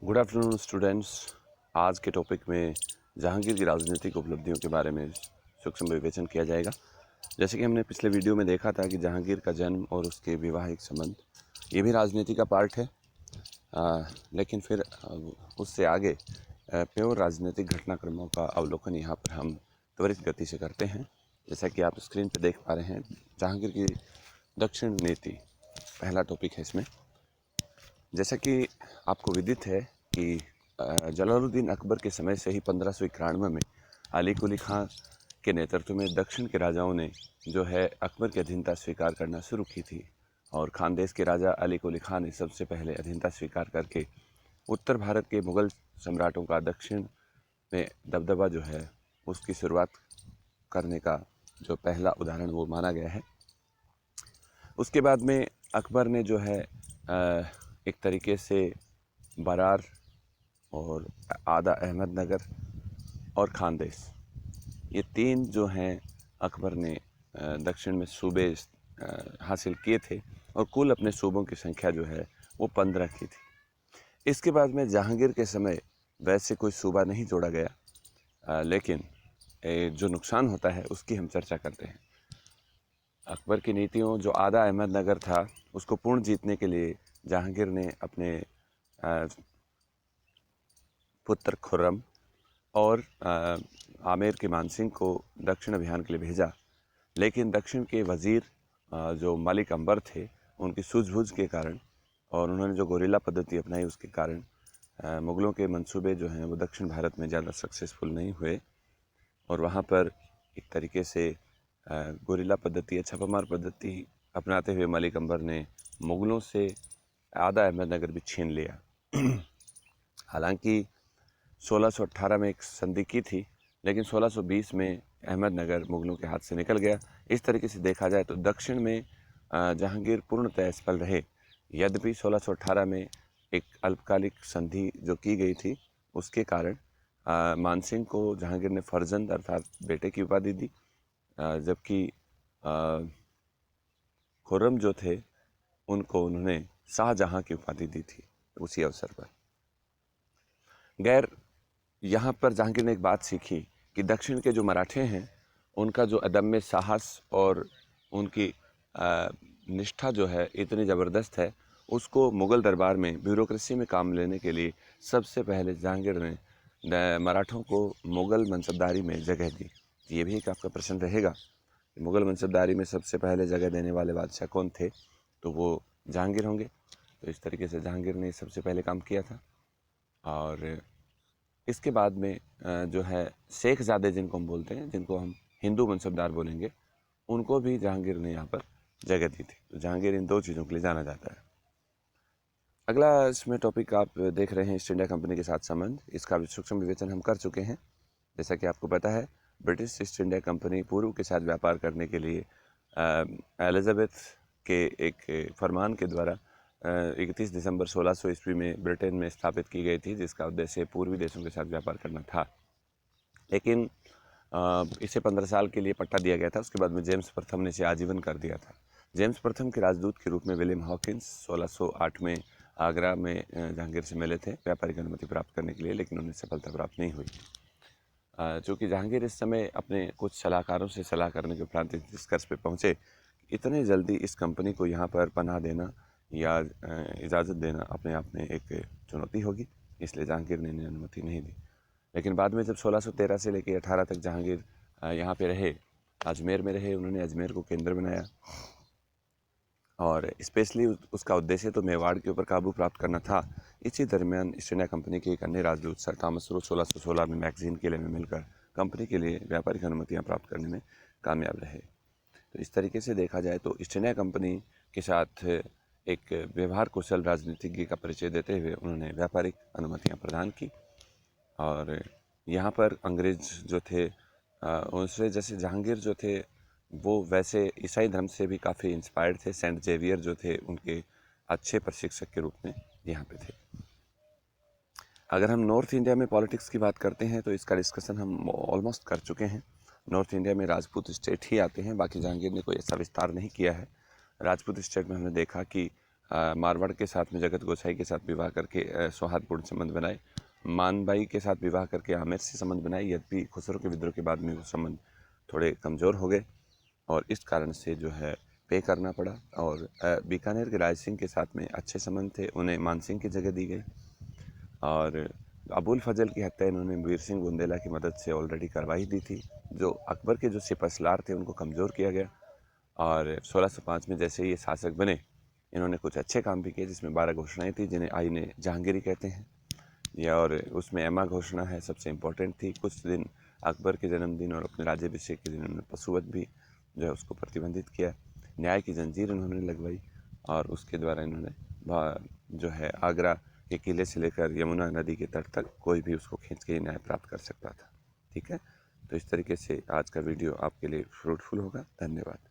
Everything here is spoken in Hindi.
Good afternoon students. आज के टॉपिक में जहांगीर की राजनीतिक उपलब्धियों के बारे में सूक्ष्म विवेचन किया जाएगा। जैसे कि हमने पिछले वीडियो में देखा था कि जहांगीर का जन्म और उसके वैवाहिक संबंध ये भी राजनीति का पार्ट है, लेकिन फिर उससे आगे प्योर राजनीतिक घटनाक्रमों का अवलोकन यहाँ पर हम त्वरित गति से करते हैं। जैसा कि आप स्क्रीन पर देख पा रहे हैं, जहांगीर की दक्षिण नीति पहला टॉपिक है इसमें। जैसा कि आपको विदित है कि जलालुद्दीन अकबर के समय से ही 1591 में अली कुली खां के नेतृत्व में दक्षिण के राजाओं ने जो है अकबर की अधीनता स्वीकार करना शुरू की थी, और खानदेश के राजा अली कुली खां ने सबसे पहले अधीनता स्वीकार करके उत्तर भारत के मुग़ल सम्राटों का दक्षिण में दबदबा जो है उसकी शुरुआत करने का जो पहला उदाहरण वो माना गया है। उसके बाद में अकबर ने जो है एक तरीके से बरार और आधा अहमदनगर और खानदेश, ये तीन जो हैं अकबर ने दक्षिण में सूबे हासिल किए थे, और कुल अपने सूबों की संख्या जो है वो 15 की थी। इसके बाद में जहांगीर के समय वैसे कोई सूबा नहीं जोड़ा गया, लेकिन जो नुकसान होता है उसकी हम चर्चा करते हैं। अकबर की नीतियों, जो आधा अहमदनगर था उसको पूर्ण जीतने के लिए जहांगीर ने अपने पुत्र खुर्रम और आमेर के मानसिंह को दक्षिण अभियान के लिए भेजा, लेकिन दक्षिण के वज़ीर जो मलिक अंबर थे उनकी सूझबूझ के कारण और उन्होंने जो गोरिल्ला पद्धति अपनाई उसके कारण मुग़लों के मंसूबे जो हैं वो दक्षिण भारत में ज़्यादा सक्सेसफुल नहीं हुए, और वहाँ पर एक तरीके से गोरिल्ला पद्धति या छापामार पद्धति अपनाते हुए मलिक अंबर ने मुग़लों से आधा अहमदनगर भी छीन लिया। हालांकि 1618 में एक संधि की थी, लेकिन 1620 में अहमदनगर मुग़लों के हाथ से निकल गया। इस तरीके से देखा जाए तो दक्षिण में जहांगीर पूर्णतः असफल रहे। यद्यपि 1618 में एक अल्पकालिक संधि जो की गई थी उसके कारण मानसिंह को जहांगीर ने फर्जंद अर्थात बेटे की उपाधि दी, जबकि खुर्रम जो थे उनको उन्होंने शाहजहां की उपाधि दी थी उसी अवसर पर। गैर यहाँ पर जहांगीर ने एक बात सीखी कि दक्षिण के जो मराठे हैं उनका जो अदम्य साहस और उनकी निष्ठा जो है इतनी ज़बरदस्त है, उसको मुग़ल दरबार में ब्यूरोक्रेसी में काम लेने के लिए सबसे पहले जहांगीर ने मराठों को मुग़ल मनसबदारी में जगह दी। ये भी एक आपका प्रश्न रहेगा, मुग़ल मनसबदारी में सबसे पहले जगह देने वाले बादशाह कौन थे, तो वो जहांगीर होंगे। तो इस तरीके से जहांगीर ने सबसे पहले काम किया था। और इसके बाद में जो है शेखजादे जिनको हम बोलते हैं, जिनको हम हिंदू मनसबदार बोलेंगे, उनको भी जहांगीर ने यहाँ पर जगह दी थी। तो जहांगीर इन दो चीज़ों के लिए जाना जाता है। अगला इसमें टॉपिक आप देख रहे हैं ईस्ट इंडिया कंपनी के साथ संबंध। इसका भी सूक्ष्म विवेचन हम कर चुके हैं। जैसा कि आपको पता है, ब्रिटिश ईस्ट इंडिया कंपनी पूर्व के साथ व्यापार करने के लिए एलिजाबेथ के एक फरमान के द्वारा 31 दिसंबर 1600 ईस्वी में ब्रिटेन में स्थापित की गई थी, जिसका उद्देश्य पूर्वी देशों के साथ व्यापार करना था। लेकिन इसे 15 साल के लिए पट्टा दिया गया था। उसके बाद में जेम्स प्रथम ने इसे आजीवन कर दिया था। जेम्स प्रथम के राजदूत के रूप में विलियम हॉकिंस 1608 में आगरा में जहांगीर से मिले थे व्यापारिक अनुमति प्राप्त करने के लिए, लेकिन उन्हें सफलता प्राप्त नहीं हुई। चूँकि जहांगीर इस समय अपने कुछ सलाहकारों से सलाह करने के उपरांत इस निष्कर्ष पे पहुँचे, इतने जल्दी इस कंपनी को यहाँ पर पनाह देना या इजाज़त देना अपने आप में एक चुनौती होगी, इसलिए जहांगीर ने इन्हें अनुमति नहीं दी। लेकिन बाद में जब 1613 से लेकर 18 तक जहांगीर यहाँ पे रहे, अजमेर में रहे, उन्होंने अजमेर को केंद्र बनाया, और स्पेशली उसका उद्देश्य तो मेवाड़ के ऊपर काबू प्राप्त करना था। इसी दरमियान ईस्ट इंडिया कंपनी के एक अन्य राजदूत सर थॉमस रो 1616 में मैगजीन किले में मिलकर कंपनी के लिए व्यापारिक अनुमतियाँ प्राप्त करने में कामयाब रहे। तो इस तरीके से देखा जाए तो ईस्ट इंडिया कंपनी के साथ एक व्यवहार कुशल राजनीतिज्ञ का परिचय देते हुए उन्होंने व्यापारिक अनुमतियाँ प्रदान की। और यहाँ पर अंग्रेज़ जो थे उनसे, जैसे जहांगीर जो थे वो वैसे ईसाई धर्म से भी काफ़ी इंस्पायर्ड थे। सेंट जेवियर जो थे उनके अच्छे प्रशिक्षक के रूप में यहाँ पे थे। अगर हम नॉर्थ इंडिया में पॉलिटिक्स की बात करते हैं तो इसका डिस्कशन हम ऑलमोस्ट कर चुके हैं। नॉर्थ इंडिया में राजपूत स्टेट ही आते हैं, बाकी जहांगीर ने कोई ऐसा विस्तार नहीं किया है। राजपूत स्टेट में हमने देखा कि मारवाड़ के साथ में जगत गोसाई के साथ विवाह करके सौहार्दपूर्ण संबंध बनाए। मानबाई के साथ विवाह करके आमेर से संबंध बनाए, यद्यपि खुसरो के विद्रोह के बाद में वो संबंध थोड़े कमज़ोर हो गए और इस कारण से जो है पे करना पड़ा। और बीकानेर के राय सिंह के साथ में अच्छे संबंध थे, उन्हें मान सिंह की जगह दी गई। और अबुल फजल की हत्या इन्होंने वीर सिंह बुंदेला की मदद से ऑलरेडी करवाई दी थी। जो अकबर के जो सिपहसालार थे उनको कमज़ोर किया गया और 1605 में जैसे ये शासक बने इन्होंने कुछ अच्छे काम भी किए, जिसमें 12 घोषणाएँ थी जिन्हें आईने जहांगीरी कहते हैं। या और उसमें एमा घोषणा है, सबसे इम्पोर्टेंट थी। कुछ दिन अकबर के जन्मदिन और अपने राज्याभिषेक के दिन उन्होंने पशुवध भी जो है उसको प्रतिबंधित किया। न्याय की जंजीर इन्होंने लगवाई और उसके द्वारा इन्होंने जो है आगरा के किले से लेकर यमुना नदी के तट तक कोई भी उसको खींच के न्याय प्राप्त कर सकता था। ठीक है, तो इस तरीके से आज का वीडियो आपके लिए फ्रूटफुल होगा। धन्यवाद।